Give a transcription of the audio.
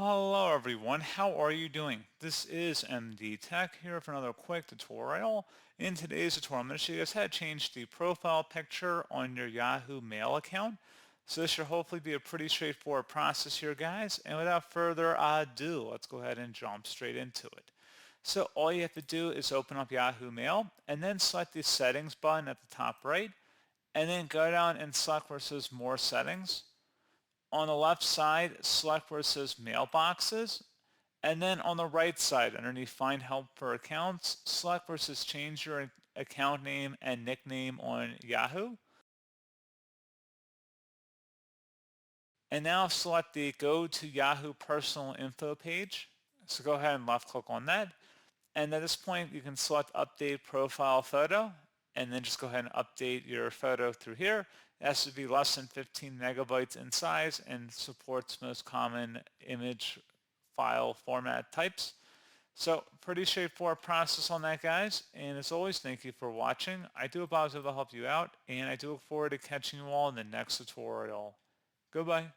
Hello everyone, how are you doing? This is MD Tech here for another quick tutorial. In today's tutorial, I'm going to show you guys how to change the profile picture on your Yahoo Mail account. So this should hopefully be a pretty straightforward process here, guys. And without further ado, let's go ahead and jump straight into it. So all you have to do is open up Yahoo Mail and then select the settings button at the top right, and then go down and select where it says more settings. On the left side, select where it says mailboxes, and then on the right side, underneath Find Help for Accounts, select where it says change your account name and nickname on Yahoo. And now select the Go to Yahoo Personal Info page. So go ahead and left click on that. And at this point, you can select Update Profile Photo, and then just go ahead and update your photo through here. It has to be less than 15 megabytes in size and supports most common image file format types. So pretty straightforward process on that, guys. And as always, thank you for watching. I do hope I was able to help you out, and I do look forward to catching you all in the next tutorial. Goodbye.